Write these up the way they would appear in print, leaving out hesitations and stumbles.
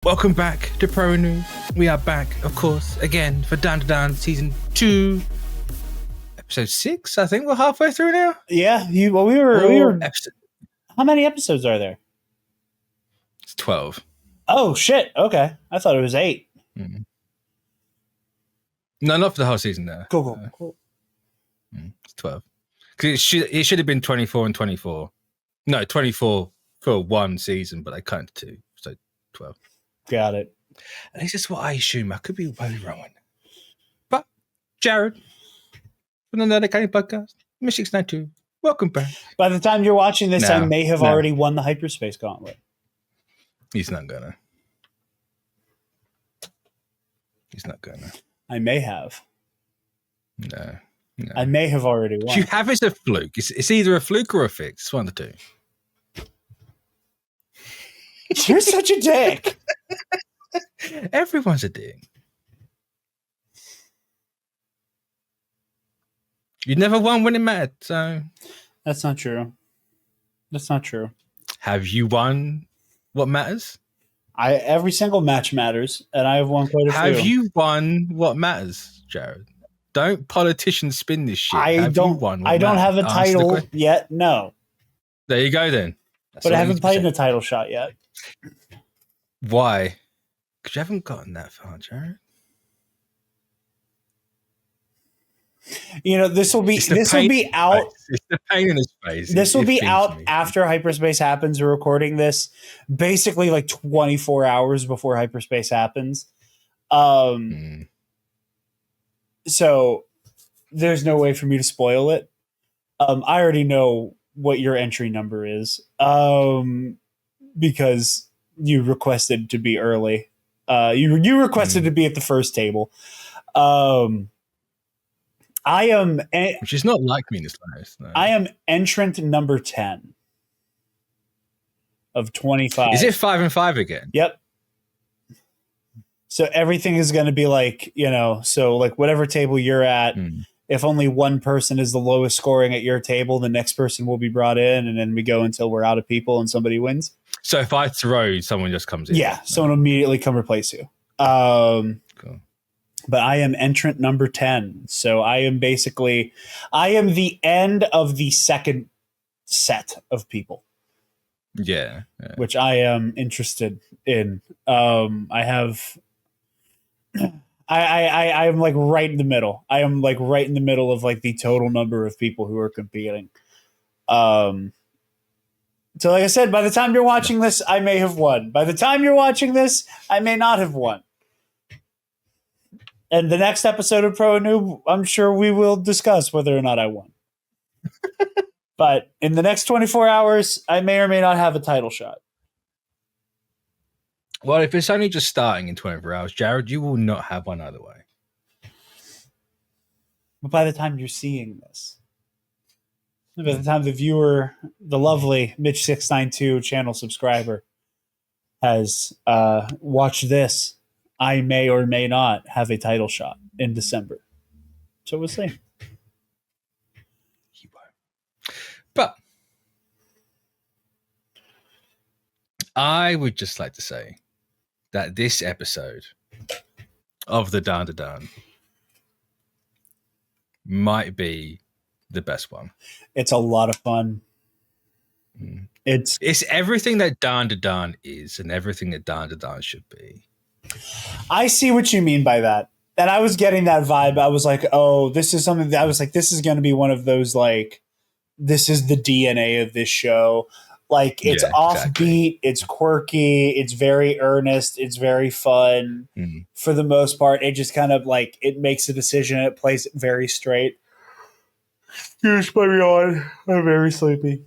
Welcome back to Pro and Noob. We are back, of course, again for DanDaDan's season 2, episode 6. I think we're halfway through now. Yeah, we were. How many episodes are there? It's 12. Oh shit! Okay, I thought it was 8. Mm-hmm. No, not for the whole season. There. Cool. It's 12. Because it should have been 24 and 24. No, 24 for one season, but I cut into 2, so 12. Got it. At least that's what I assume. I could be very wrong. But Jarod from the NerdAcademyPodcast, Mitch 692. Welcome back. By the time you're watching this, I may have already won the hyperspace gauntlet. He's not gonna. I may have. No. I may have already won. You have it's a fluke. It's either a fluke or a fix. It's one of the two. You're such a dick. Everyone's a dick. You never won when it mattered, so that's not true. Have you won what matters? Every single match matters, and I have won quite a few. Have you won what matters, Jarod? Don't politicians spin this shit. I don't have a title yet. No. There you go then. But I haven't played in a title shot yet. Why? Because you haven't gotten that far, Jarod. You know, this will be out. It's the pain in his face. This will be out after hyperspace happens. We're recording this basically like 24 hours before hyperspace happens. So there's no way for me to spoil it. I already know what your entry number is because you requested to be early. You requested to be at the first table. I am, which is not like me in this life. No. I am entrant number 10 of 25. Is it 5 and 5 again? Yep. So everything is going to be like, so like whatever table you're at, if only one person is the lowest scoring at your table, the next person will be brought in, and then we go until we're out of people and somebody wins. So if I throw, someone just comes in. Yeah, someone will immediately come replace you. Cool. But I am entrant number 10. So I am the end of the second set of people. Yeah. Which I am interested in. I'm like right in the middle. I am like right in the middle of like the total number of people who are competing. So like I said, by the time you're watching this, I may have won. By the time you're watching this, I may not have won. And the next episode of Pro and Noob, I'm sure we will discuss whether or not I won. But in the next 24 hours, I may or may not have a title shot. Well, if it's only just starting in 24 hours, Jarod, you will not have one either way. But by the time you're seeing this, by the time the viewer, the lovely Mitch692 channel subscriber has watched this, I may or may not have a title shot in December. So we'll see. But I would just like to say that this episode of the DanDaDan might be the best one. It's a lot of fun. It's everything that DanDaDan is and everything that DanDaDan should be. I see what you mean by that. And I was getting that vibe. I was like, oh, this is something that I was like, this is going to be one of those, like, this is the DNA of this show. Like, it's offbeat, it's quirky, it's very earnest, it's very fun. For the most part, it just kind of like, it makes a decision, it plays it very straight. Excuse my yawn. I'm very sleepy.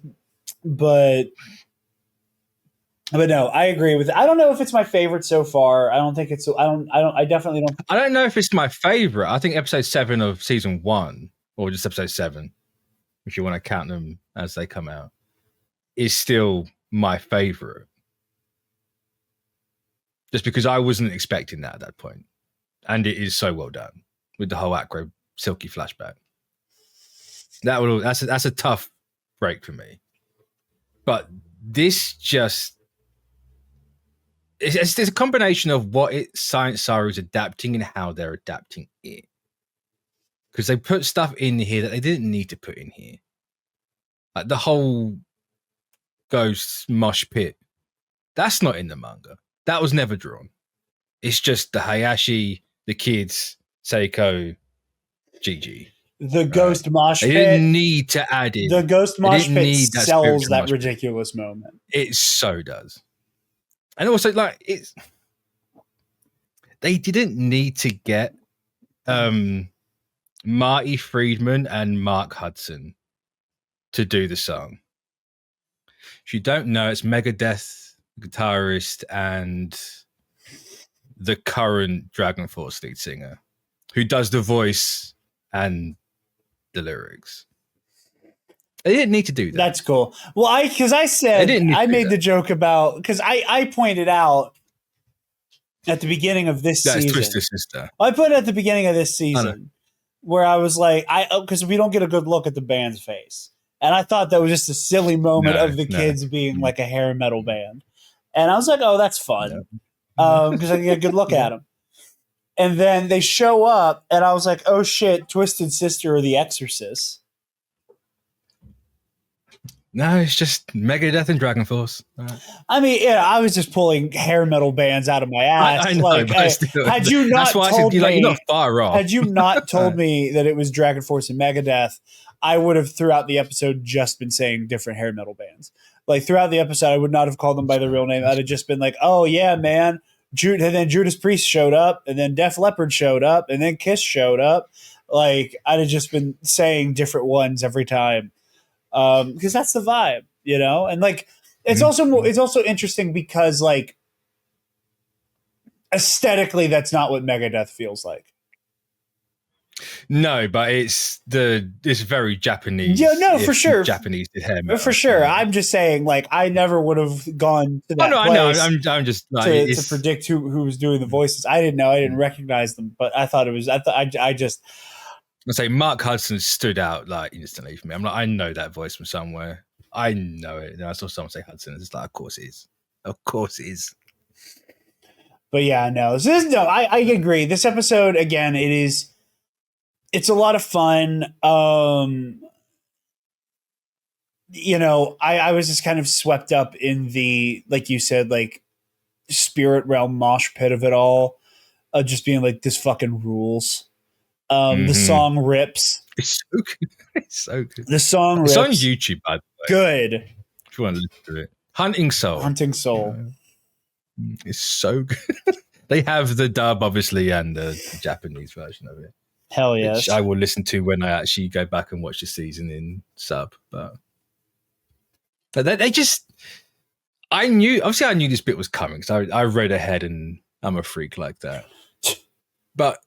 But no, I agree with it. I don't know if it's my favorite so far. I definitely don't. I don't know if it's my favorite. I think episode 7 of season 1, or just episode 7, if you want to count them as they come out, is still my favorite. Just because I wasn't expecting that at that point. And it is so well done with the whole Acro Silky flashback. That's a tough break for me. But this just it's a combination of what Science Saru is adapting and how they're adapting it. Because they put stuff in here that they didn't need to put in here. Like the whole ghost mosh pit. That's not in the manga. That was never drawn. It's just the Hayashi, the kids, Seiko, Gigi. The ghost mosh pit. They didn't need to add in. The ghost mosh pit sells that ridiculous ridiculous moment. It so does. And also, like, they didn't need to get Marty Friedman and Mark Hudson to do the song. If you don't know, it's Megadeth guitarist and the current Dragon Force lead singer who does the voice and the lyrics. They didn't need to do that. That's cool. Well, I made the joke about, because I pointed out at the beginning of this season. That's Twisted Sister. I put it at the beginning of this season where I was like, because we don't get a good look at the band's face. And I thought that was just a silly moment of the kids being like a hair metal band. And I was like, oh, that's fun. Because I can get a good look at them. And then they show up and I was like, oh shit, Twisted Sister or The Exorcist. No, it's just Megadeth and Dragon Force. Right. I mean, yeah, I was just pulling hair metal bands out of my ass. I know, like, had you not told me, you're not far off. Had you not told me that it was Dragon Force and Megadeth, I would have throughout the episode just been saying different hair metal bands. Like throughout the episode, I would not have called them by their real name. I'd have just been like, "Oh yeah, man." And then Judas Priest showed up, and then Def Leppard showed up, and then Kiss showed up. Like I'd have just been saying different ones every time. Because that's the vibe, you know, and like it's also interesting because like aesthetically, that's not what Megadeth feels like. No, but it's very Japanese. Yeah, no, for sure, Japanese hair metal. For sure. I'm just saying, like, I never would have gone to that place. I know. I'm just like, to predict who was doing the voices. I didn't know. I didn't recognize them, but I thought it was. I just. I say Mark Hudson stood out like instantly for me. I'm like, I know that voice from somewhere. I know it. And I saw someone say Hudson. It's like, of course it is. Of course it is. But yeah, no. I agree. This episode again, it's a lot of fun. You know, I was just kind of swept up in the, like you said, like spirit realm mosh pit of it all. Just being like, this fucking rules. The song rips. It's so good. It's so good. The song rips. It's on YouTube, by the way. Good. If you want to listen to it. Hunting Soul. It's so good. They have the dub, obviously, and the Japanese version of it. Hell yes. Which I will listen to when I actually go back and watch the season in sub. But they just... I knew this bit was coming because I read ahead and I'm a freak like that. But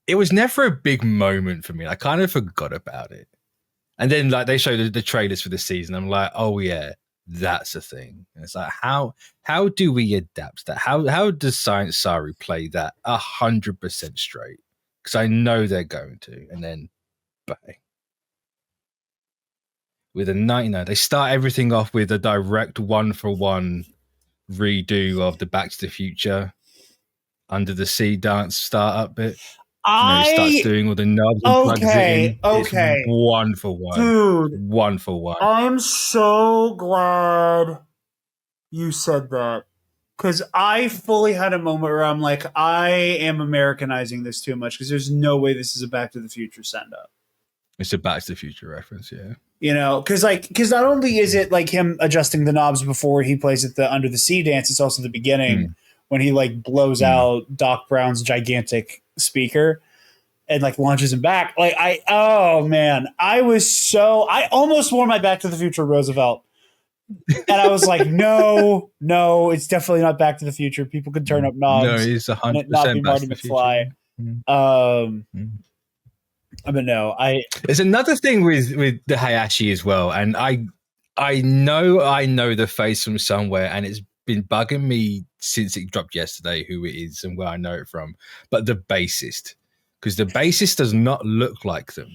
it was never a big moment for me. I kind of forgot about it. And then like they showed the trailers for the season. I'm like, oh yeah, that's a thing. And it's like, how do we adapt that? How does Science Saru play that 100% straight? Because I know they're going to. And then bang. With a 99, they start everything off with a direct 1-for-1 redo of the Back to the Future Under the Sea dance startup bit. Starts doing all the knobs and plugs it in. Okay. It's 1-for-1. Dude. 1-for-1. I'm so glad you said that. Because I fully had a moment where I'm like, I am Americanizing this too much because there's no way this is a Back to the Future send-up. It's a Back to the Future reference, yeah. You know, because not only is it like him adjusting the knobs before he plays at the Under the Sea dance, it's also the beginning when he like blows out Doc Brown's gigantic speaker and like launches him back. Like I almost wore my Back to the Future Roosevelt. And I was like, no, it's definitely not Back to the Future. People could turn up knobs. No, he's 100% and it not be Marty McFly. But no, there's another thing with the Hayashi as well, and I know the face from somewhere, and it's been bugging me since it dropped yesterday who it is and where I know it from. But the bassist, because the bassist does not look like them.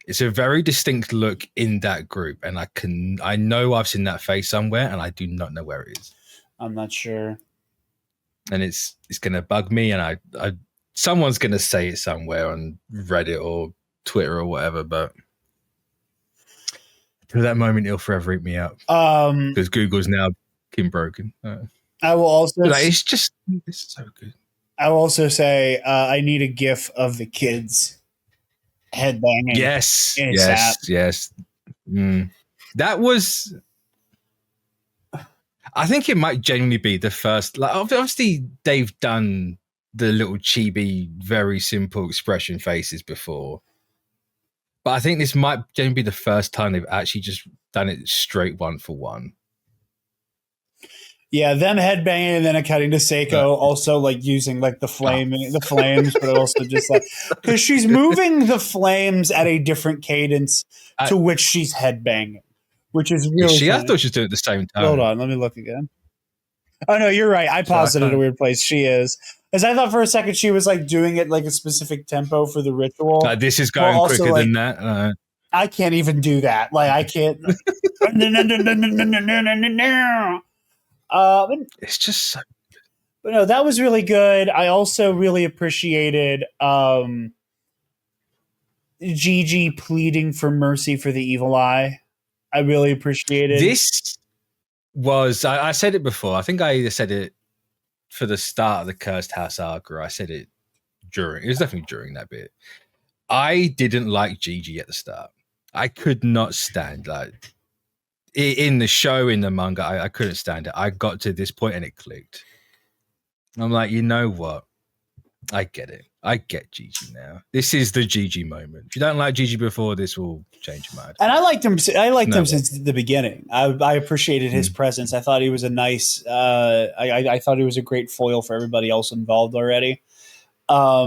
It's a very distinct look in that group, and I know I've seen that face somewhere, and I do not know where it is. I'm not sure. And it's gonna bug me, and I someone's gonna say it somewhere on Reddit or Twitter or whatever, but to that moment it'll forever eat me up. Because Google's now broken. I will also it's so good. I will also say I need a GIF of the kids headbanging. Yes. That was. I think it might genuinely be the first. Like, obviously, they've done the little chibi, very simple expression faces before, but I think this might genuinely be the first time they've actually just done it straight one for one. Yeah, them headbanging and then cutting to Seiko, also like using like the flames, but also just like because she's moving the flames at a different cadence to which she's headbanging, which is really. I thought she was doing it at the same time. Hold on, let me look again. Oh no, you're right. I paused it at a weird place. She is, as I thought for a second she was like doing it like a specific tempo for the ritual. This is going quicker than that. I can't even do that. Like I can't. It's just so good. But no, that was really good. I also really appreciated Gigi pleading for mercy for the evil eye. I really appreciated this. I said it before. I think I either said it for the start of the Cursed House arc, or I said it during. It was definitely during that bit. I didn't like Gigi at the start. I could not stand like. In the show, in the manga, I couldn't stand it. I got to this point and it clicked. I'm like, you know what? I get it. I get Gigi now. This is the Gigi moment. If you don't like Gigi before, this will change your mind. And I liked him. Him since the beginning. I appreciated his presence. I thought he was a nice. I thought he was a great foil for everybody else involved already. I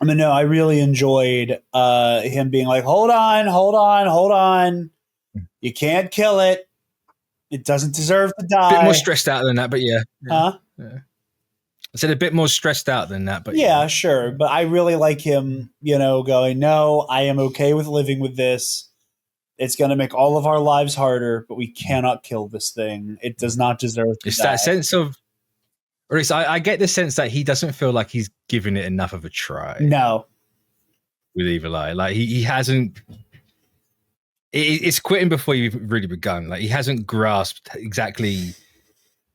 mean, no, I really enjoyed him being like, hold on. You can't kill it. It doesn't deserve to die. A bit more stressed out than that, but yeah. Huh? Yeah. I said a bit more stressed out than that, but yeah, sure. But I really like him, going, no, I am okay with living with this. It's going to make all of our lives harder, but we cannot kill this thing. It does not deserve to die. That sense of, or at least I get the sense that he doesn't feel like he's given it enough of a try. No. With Evil Eye. Like, he hasn't. It's quitting before you've really begun. Like, he hasn't grasped exactly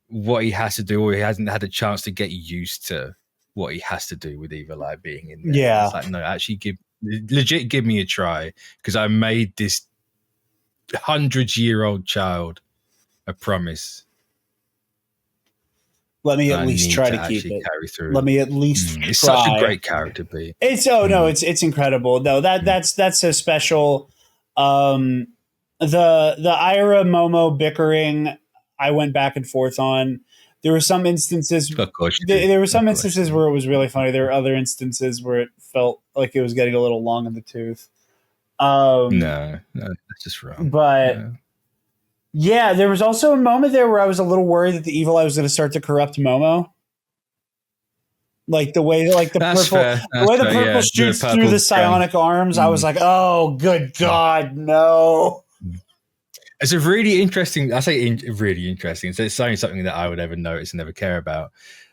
what he has to do, or he hasn't had a chance to get used to what he has to do with Evil Eye being in there. Yeah. It's like, no, actually give me a try, because I made this 100-year-old child a promise. Let me at least try to keep it. Carry through. Let me at least try. It's such a great character, B. It's incredible. No, that's so special. The Ira Momo bickering, I went back and forth on. There were some instances. Of course, there were some instances where it was really funny. There were other instances where it felt like it was getting a little long in the tooth. No, that's just wrong. But yeah, there was also a moment there where I was a little worried that the Evil Eye was going to start to corrupt Momo. Like the way, the purple shoots through the psionic arms, I was like, "Oh, good God, no!" It's a really interesting. I say really interesting. So it's something that I would ever notice and never care about.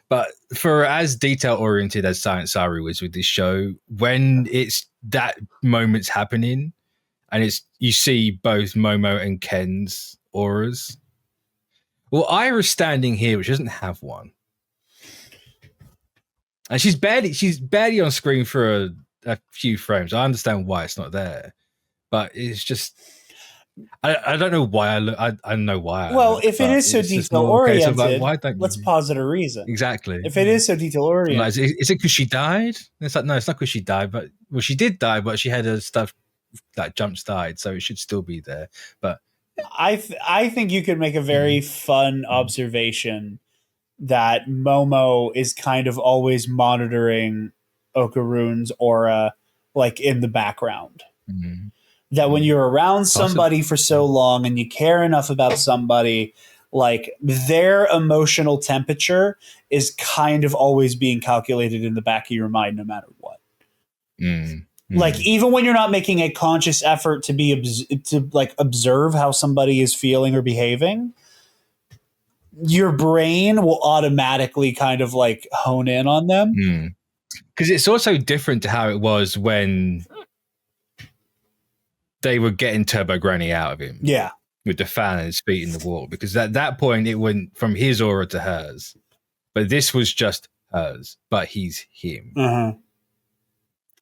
But for as detail oriented as Science Saru was with this show, when it's that moment's happening, and you see both Momo and Ken's auras. Well, Ira's standing here, which doesn't have one. And she's barely on screen for a few frames. I understand why it's not there, but it's just I don't know why I know why. Well, if it is so detail oriented, let's posit a reason. Exactly. If it is so detail oriented, like, is it because she died? It's like, no, it's not because she died, but she did die, but she had her stuff that jump started, so it should still be there. But I think you could make a very fun observation that Momo is kind of always monitoring Okarune's aura, like in the background. Mm-hmm. That when you're around somebody for so long and you care enough about somebody, like their emotional temperature is kind of always being calculated in the back of your mind, no matter what. Like, even when you're not making a conscious effort to be to like observe how somebody is feeling or behaving, your brain will automatically kind of like hone in on them. Because it's also different to how it was when they were getting Turbo Granny out of him. Yeah. With the fan and his feet in the wall. Because at that point, it went from his aura to hers. But this was just hers. But he's him. Uh-huh.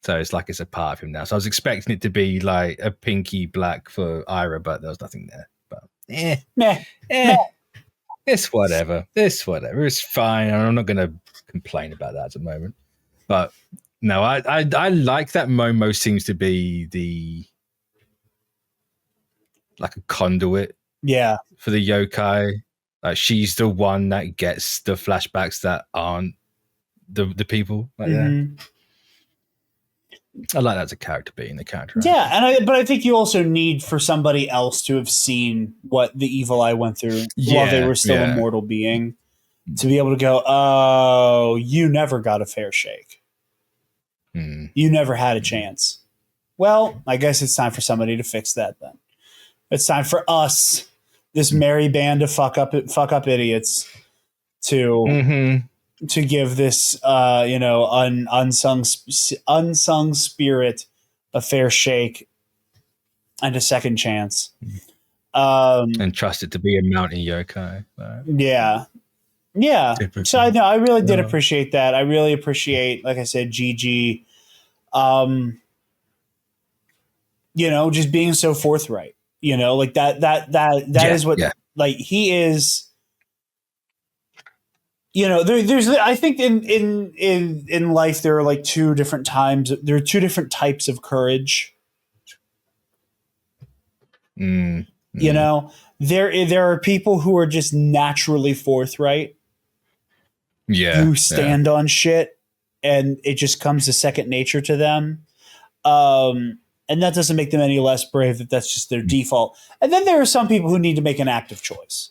So it's like it's a part of him now. So I was expecting it to be like a pinky black for Ira, but there was nothing there. But it's whatever. It's whatever. It's fine. I'm not going to complain about that at the moment. But no, I like that Momo seems to be like a conduit. Yeah. For the yokai. Like she's the one that gets the flashbacks that aren't the people like that. I like that as a character being the character. Yeah, but I think you also need for somebody else to have seen what the Evil Eye went through while they were still a mortal being to be able to go, oh, you never got a fair shake. You never had a chance. Well, I guess it's time for somebody to fix that then. It's time for us, this merry band of fuck up idiots, to give this unsung spirit a fair shake and a second chance, and trust it to be a mountain yokai. Yeah. So I really did appreciate that. I really appreciate, like I said, Gigi, just being so forthright. Like that is what like he is. There's I think in life there are like two different times. There are two different types of courage. There are people who are just naturally forthright. Who stand on shit, and it just comes to second nature to them. And that doesn't make them any less brave. That's just their default. And then there are some people who need to make an active choice.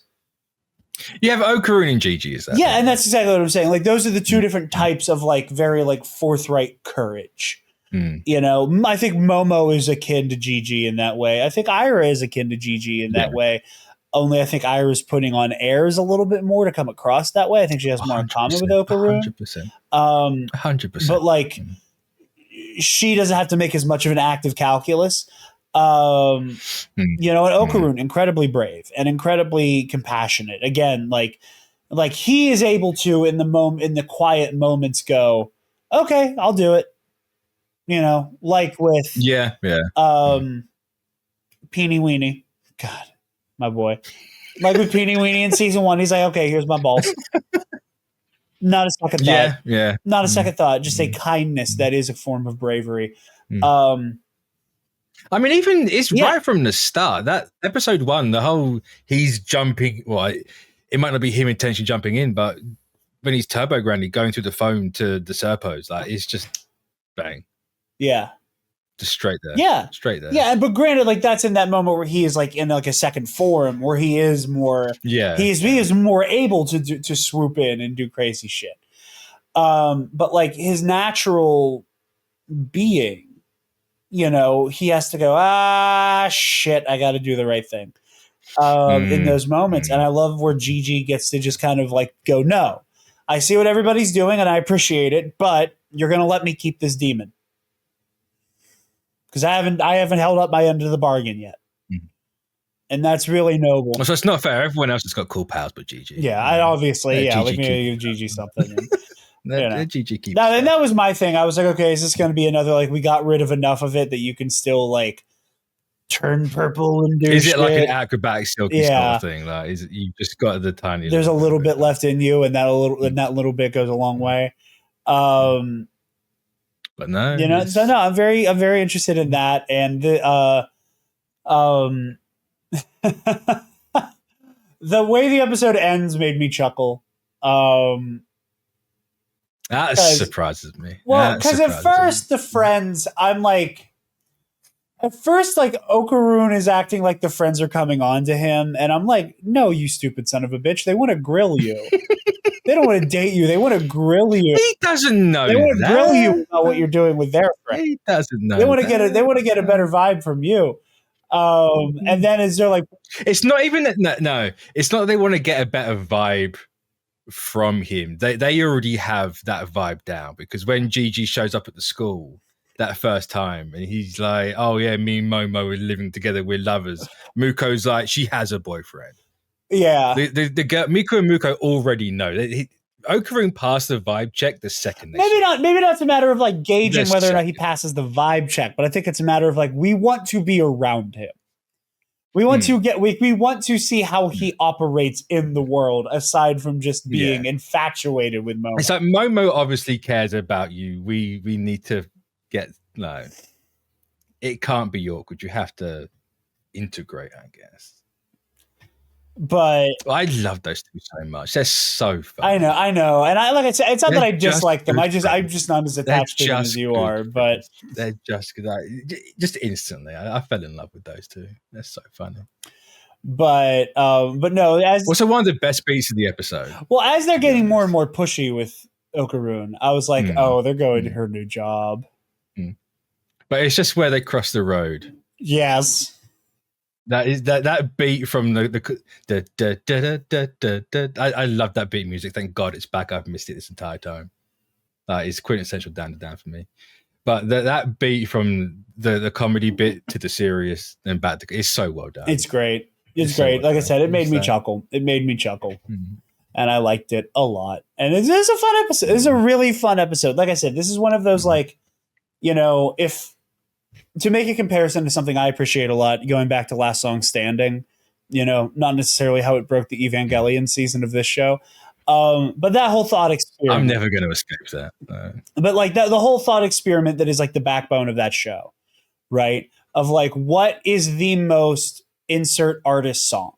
You have Okarun and Gigi, is that? Yeah, and that's exactly what I'm saying. Like those are the two different types of like very like forthright courage. I think Momo is akin to Gigi in that way. I think Ira is akin to Gigi in that way. Only I think Ira's putting on airs a little bit more to come across that way. I think she has more in common with Okarun. 100%. 100%. But like she doesn't have to make as much of an active calculus. And Okarun, incredibly brave and incredibly compassionate. Again, like he is able to in the quiet moments go, okay, I'll do it. Like with Peeny Weenie. God, my boy. Like with Peeny Weenie in season 1, he's like, okay, here's my balls. Not a second thought. Not a second thought. Just a kindness that is a form of bravery. I mean, even it's right from the start. That episode 1, the whole he's jumping. Well, it might not be him intentionally jumping in, but when he's Turbo Granny going through the phone to the Serpos, like it's just bang. Yeah. Just straight there. Yeah. Straight there. Yeah, but granted, like that's in that moment where he is like in like a second form where he is more he is more able to swoop in and do crazy shit. But like his natural being, he has to go, shit, I got to do the right thing in those moments. And I love where Gigi gets to just kind of like go, no, I see what everybody's doing and I appreciate it, but you're going to let me keep this demon. Because I haven't held up my end of the bargain yet. And that's really noble. So it's not fair. Everyone else has got cool pals but Gigi. Yeah, I obviously, let me give Gigi something. Gigi keeps and that was my thing. I was like, okay, is this going to be another, like, we got rid of enough of it that you can still, like, turn purple and do Is shit? it like an acrobatic silky skull thing? Like, you just got the tiny... There's a little bit left in you, and that little bit goes a long way. But no. So no, I'm very interested in that. And the way the episode ends made me chuckle. That surprises me. Well, because at first the friends, I'm like, At first, like, Okarun is acting like the friends are coming on to him, and I'm like, no, you stupid son of a bitch. They want to grill you. They don't want to date you. They want to grill you. He doesn't know They want to that. grill you about what you're doing with their friend. He doesn't know. They want to get a better vibe from you. And then is there like, it's not even that. No, it's not that they want to get a better vibe from him. They already have that vibe down, because when Gigi shows up at the school that first time and he's like, oh yeah, me and Momo are living together, we're lovers. Muko's like, she has a boyfriend. yeah, The girl, Miko and Muko already know. Okarun passed the vibe check the second they maybe saw not. Maybe not. It's a matter of like gauging This whether or not check. he passes the vibe check. But I think it's a matter of like, we want to be around him. We want to get. We want to see how he operates in the world, aside from just being infatuated with Momo. It's like Momo obviously cares about you. We need to get it can't be awkward. You have to integrate, I guess. But I love those two so much. They're so fun. I know, and I like I said, it's not that I dislike them. I'm just not as They're attached to them as you are. But they're just instantly. I fell in love with those two. They're so funny. But no, as also one of the best beats of the episode. Well, as they're getting more and more pushy with Okarun, I was like, oh, they're going to her new job. But it's just where they cross the road. Yes. That is that beat from the I love that beat music. Thank God it's back. I've missed it this entire time. It's quintessential DanDaDan for me. But that beat from the comedy bit to the serious and back to it's so well done. It's great. It's great. Like I said, it made me chuckle. It made me chuckle. And I liked it a lot. And it's a fun episode. It's a really fun episode. Like I said, this is one of those like, if to make a comparison to something I appreciate a lot, going back to Last Song Standing, not necessarily how it broke the Evangelion season of this show, but that whole thought experiment. I'm never going to escape that. But like the whole thought experiment that is like the backbone of that show, right? Of like, what is the most insert artist song?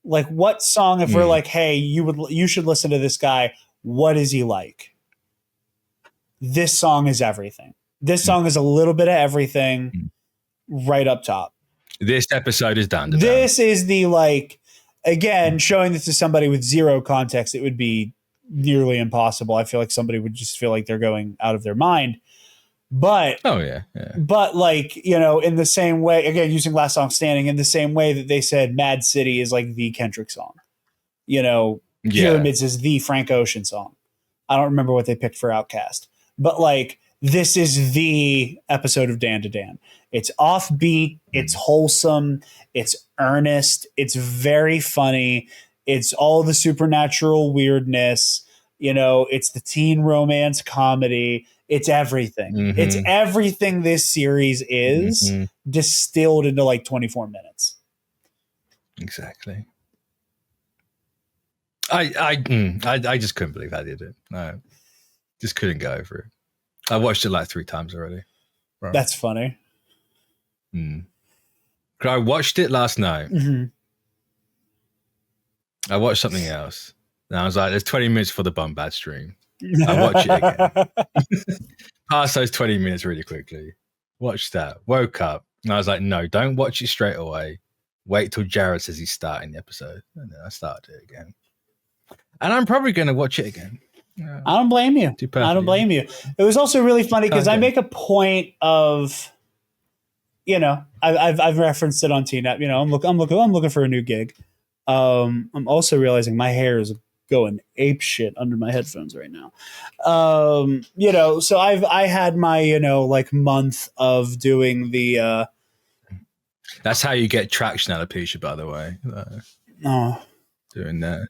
Like, what song, if we're like, hey, you should listen to this guy, what is he like? This song is everything. This song is a little bit of everything right up top. This episode is DanDaDan. This is the, like, again, showing this to somebody with zero context, it would be nearly impossible. I feel like somebody would just feel like they're going out of their mind. But, but like, in the same way, again, using Last Song Standing, in the same way that they said Mad City is like the Kendrick song. Pyramids is the Frank Ocean song. I don't remember what they picked for Outkast. But like, this is the episode of DanDaDan. It's offbeat. It's wholesome. It's earnest. It's very funny. It's all the supernatural weirdness. It's the teen romance comedy. It's everything. It's everything this series is distilled into like 24 minutes. Exactly. I just couldn't believe I did it. No, just couldn't go over it. I watched it like 3 times already. Right. That's funny. I watched it last night. I watched something else. And I was like, there's 20 minutes for the Bombad stream. I watch it again. Pass those 20 minutes really quickly. Watched that. Woke up. And I was like, no, don't watch it straight away. Wait till Jarod says he's starting the episode. And then I started it again. And I'm probably going to watch it again. I don't blame you. I don't blame you. It was also really funny because I make a point of, I've referenced it on TNet. I'm looking for a new gig. I'm also realizing my hair is going ape shit under my headphones right now. So I had my like month of doing the. That's how you get traction, alopecia, by the way. Doing that.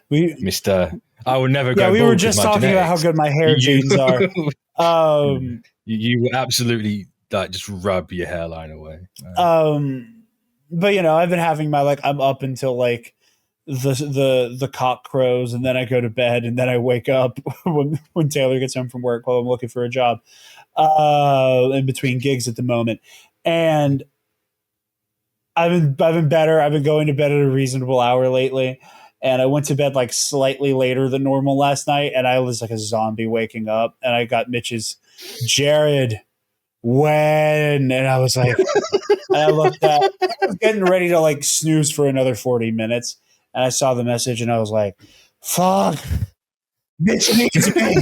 Mr. I will never go. Yeah, we were just talking about how good my hair genes are. You absolutely just rub your hairline away. But I've been having my I'm up until like the cock crows, and then I go to bed, and then I wake up when Taylor gets home from work while I'm looking for a job in between gigs at the moment, and I've been better. I've been going to bed at a reasonable hour lately. And I went to bed like slightly later than normal last night, and I was like a zombie waking up. And I got Mitch's Jarod, when? And I was like, and I looked at, I was getting ready to like snooze for another 40 minutes. And I saw the message and I was like, fuck, Mitch needs me.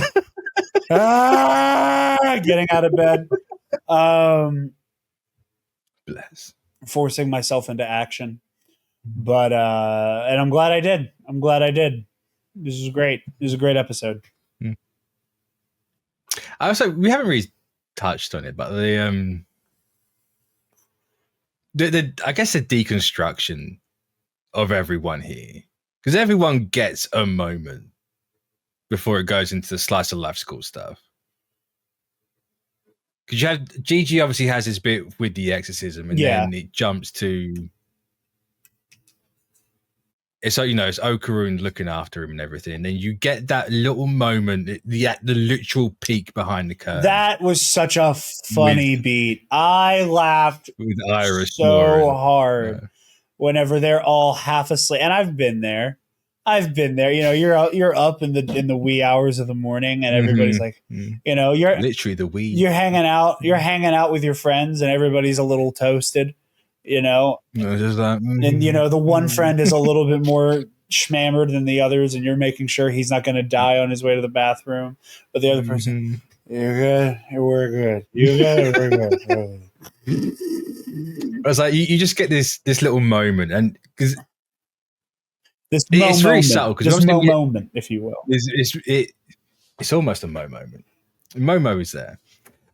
Getting out of bed. Bless. Forcing myself into action. But, and I'm glad I did. This is great. This is a great episode. Also, we haven't really touched on it, but the I guess the deconstruction of everyone here, because everyone gets a moment before it goes into the slice of life school stuff. Because you had Gigi obviously has this bit with the exorcism, and then it jumps to it's like, it's Okarun looking after him and everything, and then you get that little moment, the literal peek behind the curtain. That was such a funny beat. I laughed with Iris so hard whenever they're all half asleep, and I've been there. You're up in the wee hours of the morning, and everybody's like, you're literally the wee. You're hanging out with your friends, and everybody's a little toasted. Just like, and the one friend is a little bit more schmammered than the others, and you're making sure he's not going to die on his way to the bathroom. But the other person, you're good, we're good, you good, we're good. I was like, you just get this little moment, and because it's very subtle, because moment, if you will, it's almost a moment. Momo is there,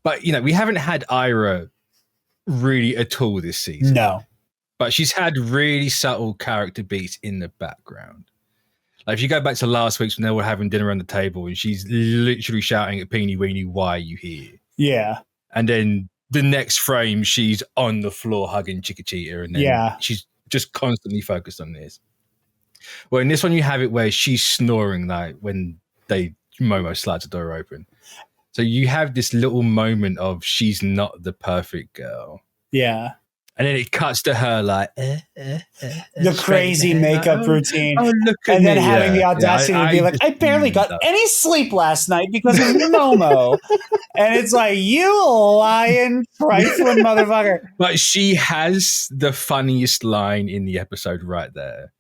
but we haven't had Ira really at all this season. No. But she's had really subtle character beats in the background. Like if you go back to last week's when they were having dinner on the table and she's literally shouting at Peeny Weeny, why are you here? Yeah. And then the next frame, she's on the floor hugging Chiquitita, and then she's just constantly focused on this. Well, in this one, you have it where she's snoring like when Momo slides the door open. So you have this little moment of she's not the perfect girl. Yeah. And then it cuts to her like the crazy makeup routine. Oh, look at and me. then having the audacity to be like, I barely got any sleep last night because of Momo. And it's like, you lying, trifling motherfucker. But she has the funniest line in the episode right there.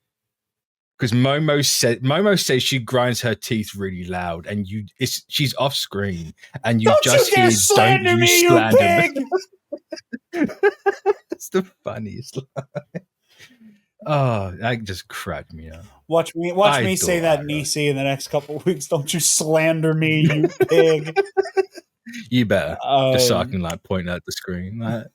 Because Momo says she grinds her teeth really loud, and she's off screen, and you just hear, slander me, you pig! It's the funniest line. Oh, that just cracked me up. Watch me say that, Niecy, in the next couple of weeks. Don't you slander me, you pig! You better. Just so I can point at the screen.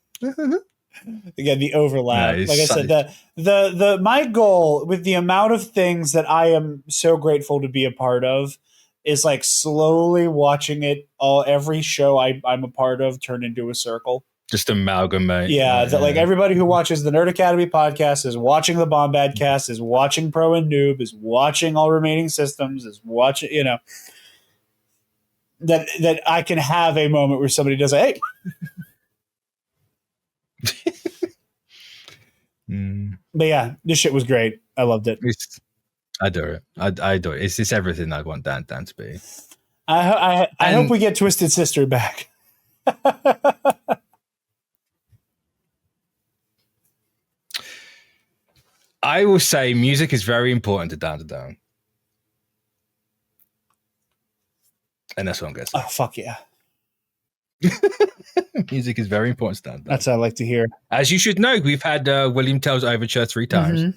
Again, the overlap. Like I said, the my goal with the amount of things that I am so grateful to be a part of is like slowly watching it every show I'm a part of turn into a circle. Just amalgamate. Yeah, that like everybody who watches the Nerd Academy podcast is watching the Bombad cast, is watching Pro and Noob, is watching all remaining systems, is watching, that I can have a moment where somebody does hey. But yeah, this shit was great. I loved it. I adore it. I adore it. It's everything I want Dan to be. I hope we get Twisted Sister back. I will say music is very important to Dan. And that's what I'm going to say. Oh, fuck yeah. Music is very important to Dan. That's what I like to hear. As you should know, we've had William Tell's Overture 3 times.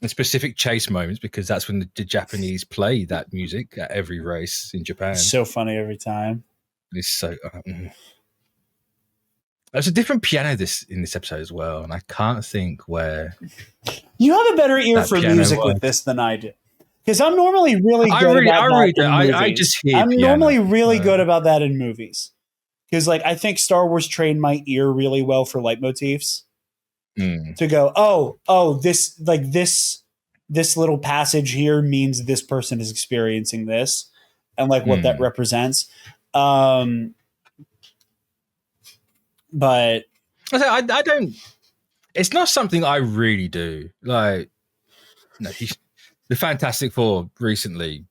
In specific chase moments, because that's when the Japanese play that music at every race in Japan. It's so funny every time. It's so... There's a different piano in this episode as well, and I can't think where... You have a better ear for music with this than I do. Because I'm normally really good about that in movies. I just hear I'm piano. Normally really good about that in movies. Because I think Star Wars trained my ear really well for leitmotifs. To go, this little passage here means this person is experiencing this, and what that represents. But I don't. It's not something I really do. The Fantastic Four recently.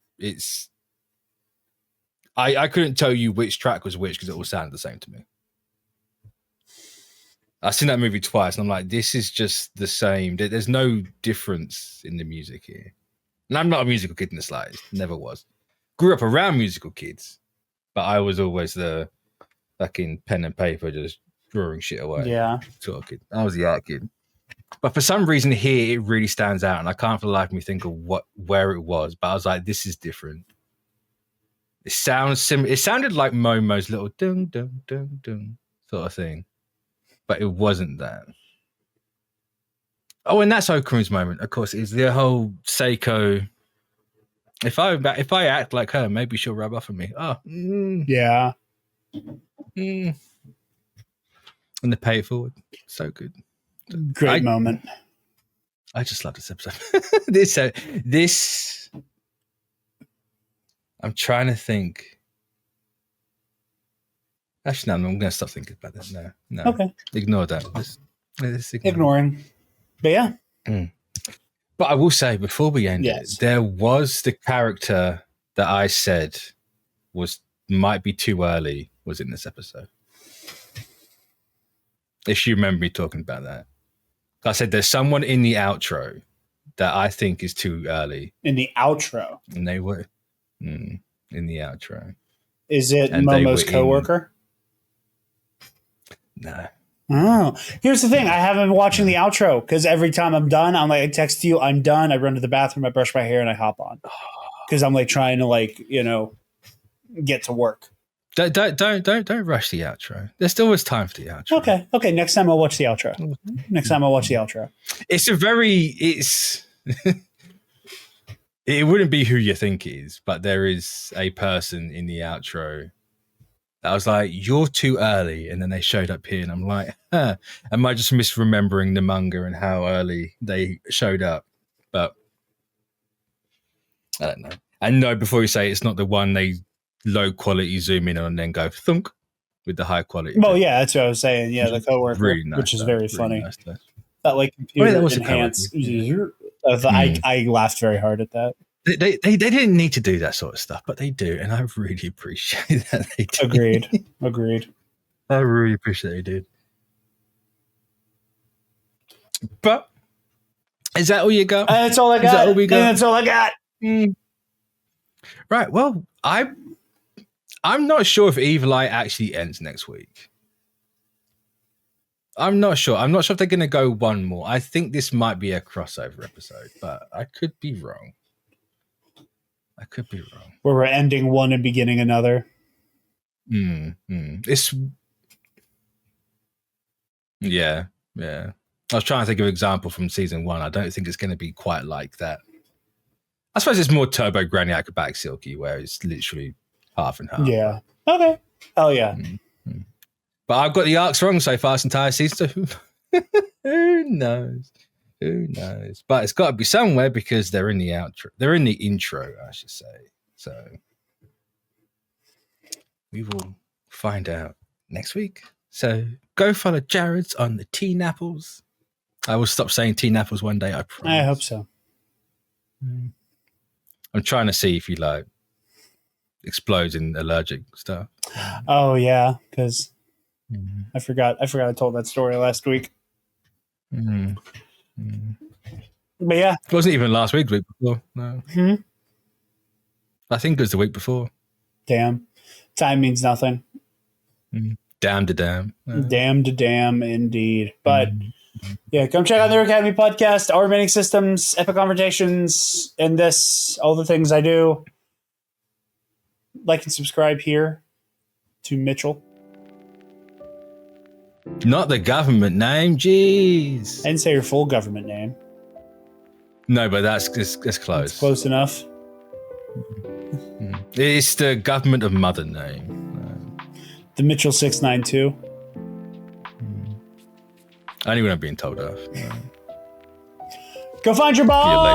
I couldn't tell you which track was which because it all sounded the same to me. I've seen that movie twice, and I'm like, this is just the same. There's no difference in the music here. And I'm not a musical kid in the slightest. Never was. Grew up around musical kids, but I was always the fucking pen and paper just drawing shit away. Yeah. Sort of kid. I was the art kid. But for some reason here, it really stands out, and I can't for the life of me think of where it was. But I was like, this is different. It sounds similar. It sounded like Momo's little dung dung dung dung sort of thing, but it wasn't that. Oh, and that's Okarun's moment. Of course, is the whole Seiko. If I act like her, maybe she'll rub off on me. Oh, Yeah. And they pay it forward. So good. Great moment. I just love this episode. This. I'm trying to think. Actually, no, I'm going to stop thinking about that. No. Okay. Ignore that. Let's Ignoring. But yeah. But I will say, before we end it, there was the character that I said might be too early was in this episode. If you remember me talking about that. I said there's someone in the outro that I think is too early. In the outro? And they were in the outro. Is it Momo's coworker? No. Oh, here's the thing. I haven't been watching the outro because every time I'm done, I'm like, I text you, I'm done. I run to the bathroom, I brush my hair, and I hop on because I'm like trying to get to work. Don't rush the outro. There's still always time for the outro. Okay. Next time I'll watch the outro. It wouldn't be who you think it is, but there is a person in the outro that I was like, you're too early. And then they showed up here and I'm like, am I just misremembering the manga and how early they showed up? But I don't know. And no, before you say it's not the one they low quality zoom in on and then go thunk with the high quality. Well, yeah, that's what I was saying. Yeah, the coworker, really nice, which is very funny. Nice, that like computer enhanced. I laughed very hard at that. They didn't need to do that sort of stuff, but they do, and I really appreciate that they did. Agreed. I really appreciate they did. But is that all you got? That's all I got. Is that all we got? That's all I got. Right. Well, I'm not sure if Evil Eye actually ends next week. I'm not sure. I'm not sure if they're going to go one more. I think this might be a crossover episode, but I could be wrong. Where we're ending one and beginning another. It's yeah. I was trying to think of an example from season 1. I don't think it's going to be quite like that. I suppose it's more Turbo Granny Acrobatic Silky, where it's literally half and half. Yeah. Okay. Hell yeah. But I've got the arcs wrong so far this entire season. So who knows? But it's got to be somewhere because they're in the outro. They're in the intro, I should say. So we will find out next week. So go follow Jarod's on the T-Napples. I will stop saying T-Napples one day, I promise. I hope so. I'm trying to see if he explodes in allergic stuff. Oh yeah, because I forgot I told that story last week. But yeah, it wasn't even last week. The week before. No. I think it was the week before. Damn, time means nothing. Damn to damn. Damn to damn, indeed. But yeah, come check out the Academy Podcast, Our Remaining Systems, Epic Conversations, and all the things I do. Like and subscribe here to Mitchell. Not the government name, jeez. I didn't say your full government name. No, but that's close. It's close enough. It's the government of mother name. The Mitchell 692. Only when I'm being told off. Go find your boss.